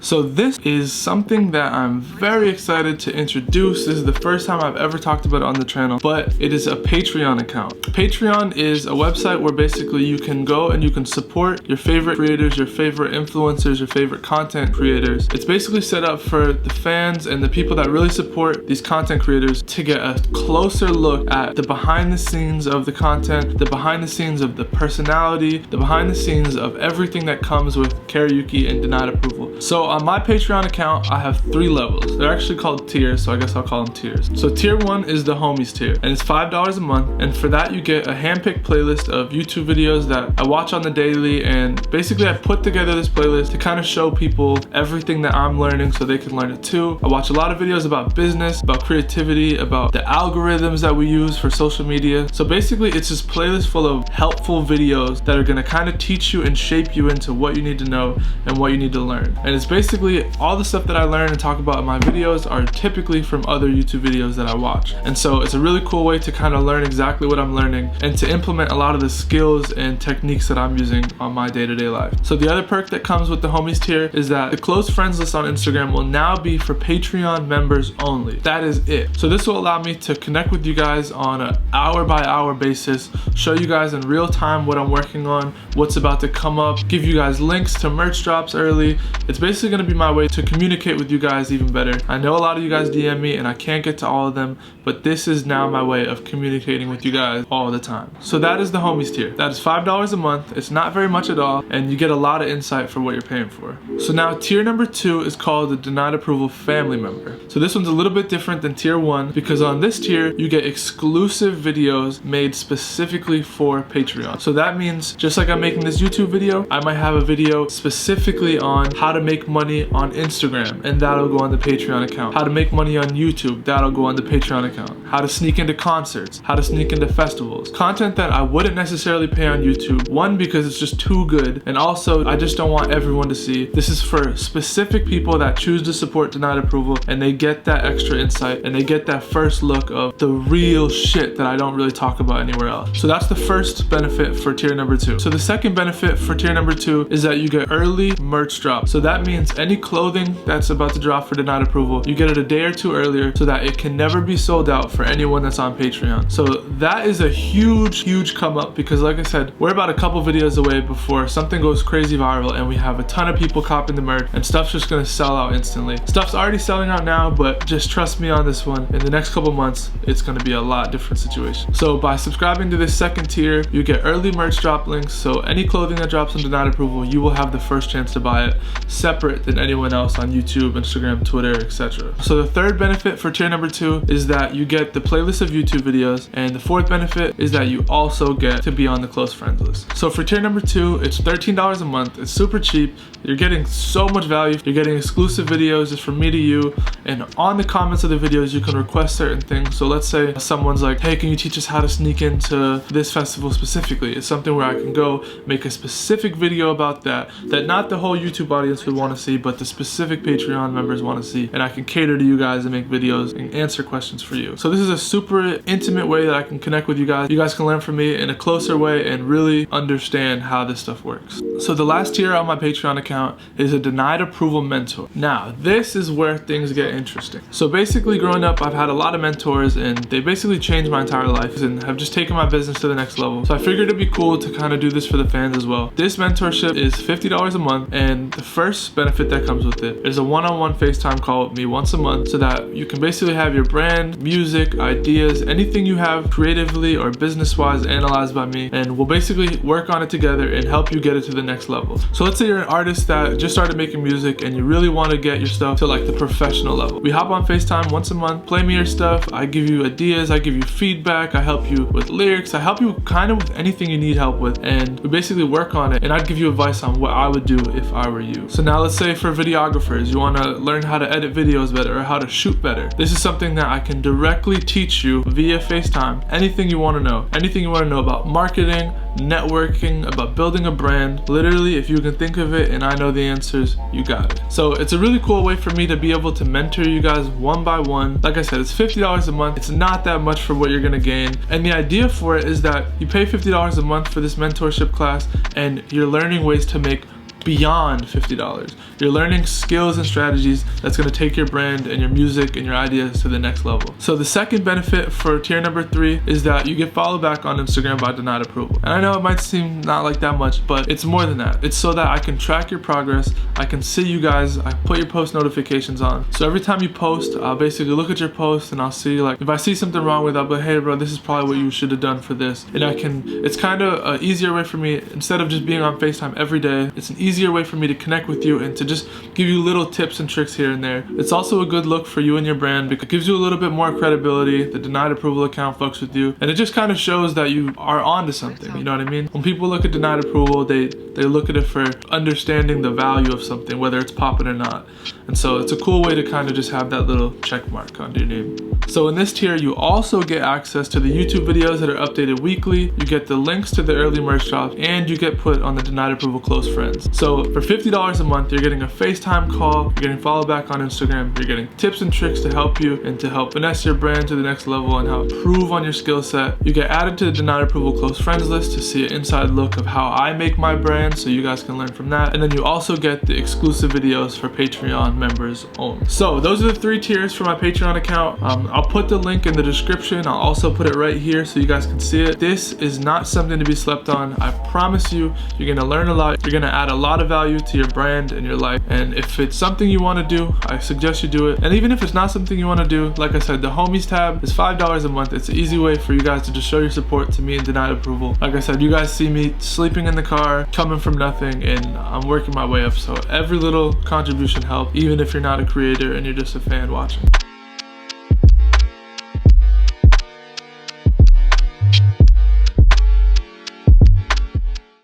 So this is something that I'm very excited to introduce. This is the first time I've ever talked about it on the channel, but it is a Patreon account. Patreon is a website where basically you can go and you can support your favorite creators, your favorite influencers, your favorite content creators. It's basically set up for the fans and the people that really support these content creators to get a closer look at the behind the scenes of the content, the behind the scenes of the personality, the behind the scenes of everything that comes with Karaoke and Denied Approval. So on my Patreon account, I have 3 levels. They're actually called tiers, so I guess I'll call them tiers. So tier 1 is the homies tier, and it's $5 a month, and for that you get a hand-picked playlist of YouTube videos that I watch on the daily, and basically I put together this playlist to kind of show people everything that I'm learning so they can learn it too. I watch a lot of videos about business, about creativity, about the algorithms that we use for social media. So basically it's this playlist full of helpful videos that are going to kind of teach you and shape you into what you need to know and what you need to learn. And it's basically all the stuff that I learn and talk about in my videos are typically from other YouTube videos that I watch. And so it's a really cool way to kind of learn exactly what I'm learning and to implement a lot of the skills and techniques that I'm using on my day-to-day life. So the other perk that comes with the homies tier is that the close friends list on Instagram will now be for Patreon members only. That is it. So this will allow me to connect with you guys on an hour-by-hour basis, show you guys in real time what I'm working on, what's about to come up, give you guys links to merch drops early. It's basically going to be my way to communicate with you guys even better. I know a lot of you guys DM me and I can't get to all of them, but this is now my way of communicating with you guys all the time. So that is the homies tier. That is $5 a month. It's not very much at all, and you get a lot of insight for what you're paying for. So now tier number 2 is called the Denied Approval family member. So this one's a little bit different than tier 1 because on this tier you get exclusive videos made specifically for Patreon. So that means just like I'm making this YouTube video, I might have a video specifically on how to make money on Instagram, and that'll go on the Patreon account. How to make money on YouTube, that'll go on the Patreon account. How to sneak into concerts, how to sneak into festivals. Content that I wouldn't necessarily pay on YouTube. One, because it's just too good, and also I just don't want everyone to see. This is for specific people that choose to support Denied Approval, and they get that extra insight, and they get that first look of the real shit that I don't really talk about anywhere else. So that's the first benefit for tier number 2. So the second benefit for tier number 2 is that you get early merch drop. So that means any clothing that's about to drop for Denied Approval, you get it a day or 2 earlier so that it can never be sold out for anyone that's on Patreon. So that is a huge come up because like I said, we're about a couple videos away before something goes crazy viral and we have a ton of people copying the merch and stuff's just gonna sell out instantly. Stuff's already selling out now, but just trust me on this one. In the next couple months, it's gonna be a lot different situation. So by subscribing to this second tier, you get early merch drop links. So any clothing that drops on Denied Approval, you will have the first chance to buy it separate than anyone else on YouTube, Instagram, Twitter, etc. So the third benefit for tier number 2 is that you get the playlist of YouTube videos, and the fourth benefit is that you also get to be on the close friends list. So for tier number 2, it's $13 a month. It's super cheap. You're getting so much value. You're getting exclusive videos just from me to you, and on the comments of the videos you can request certain things. So let's say someone's like, hey, can you teach us how to sneak into this festival specifically? It's something where I can go make a specific video about that not the whole YouTube audience would want to see, but the specific Patreon members want to see, and I can cater to you guys and make videos and answer questions for you. So this is a super intimate way that I can connect with you guys. You guys can learn from me in a closer way and really understand how this stuff works. So the last tier on my Patreon account is a Denied Approval mentor. Now this is where things get interesting. So basically growing up, I've had a lot of mentors and they basically changed my entire life and have just taken my business to the next level. So I figured it'd be cool to kind of do this for the fans as well. This mentorship is $50 a month, and the first benefit that comes with it is a one-on-one FaceTime call with me once a month so that you can basically have your brand, music, ideas, anything you have creatively or business-wise analyzed by me, and we'll basically work on it together and help you get it to the next level. So let's say you're an artist that just started making music and you really want to get your stuff to like the professional level. We hop on FaceTime once a month, play me your stuff, I give you ideas, I give you feedback, I help you with lyrics, I help you kind of with anything you need help with, and we basically work on it, and I'd give you advice on what I would do if I were you. So now let's say for videographers, you want to learn how to edit videos better or how to shoot better. This is something that I can directly teach you via FaceTime. Anything you want to know. Anything you want to know about marketing, networking, about building a brand. Literally, if you can think of it and I know the answers, you got it. So it's a really cool way for me to be able to mentor you guys one by one. Like I said, it's $50 a month. It's not that much for what you're gonna gain. And the idea for it is that you pay $50 a month for this mentorship class and you're learning ways to make beyond $50. You're learning skills and strategies that's gonna take your brand and your music and your ideas to the next level. So the second benefit for tier number 3 is that you get followed back on Instagram by denied approval. And I know it might seem not like that much, but it's more than that. It's so that I can track your progress, I can see you guys, I put your post notifications on. So every time you post, I'll basically look at your post and I'll see, like, if I see something wrong with it, I'll be like, hey bro, this is probably what you should have done for this. And it's kind of an easier way for me, instead of just being on FaceTime every day, it's an easier way for me to connect with you and to just give you little tips and tricks here and there. It's also a good look for you and your brand because it gives you a little bit more credibility. The denied approval account fucks with you, and it just kind of shows that you are onto something, you know what I mean? When people look at denied approval, they look at it for understanding the value of something, whether it's popping or not. And so it's a cool way to kind of just have that little check mark under your name. So in this tier, you also get access to the YouTube videos that are updated weekly, you get the links to the early merch drop, and you get put on the denied approval close friends. So for $50 a month, you're getting a FaceTime call, you're getting followed back on Instagram, you're getting tips and tricks to help you and to help finesse your brand to the next level and how to improve on your skill set. You get added to the denied approval close friends list to see an inside look of how I make my brand, so you guys can learn from that. And then you also get the exclusive videos for Patreon members only. So those are the 3 tiers for my Patreon account. I'll put the link in the description. I'll also put it right here so you guys can see it. This is not something to be slept on. I promise you, you're gonna learn a lot. You're gonna add a lot of value to your brand and your life. And if it's something you wanna do, I suggest you do it. And even if it's not something you wanna do, like I said, the homies tab is $5 a month. It's an easy way for you guys to just show your support to me and denied approval. Like I said, you guys see me sleeping in the car, coming from nothing, and I'm working my way up. So every little contribution helps, even if you're not a creator and you're just a fan watching.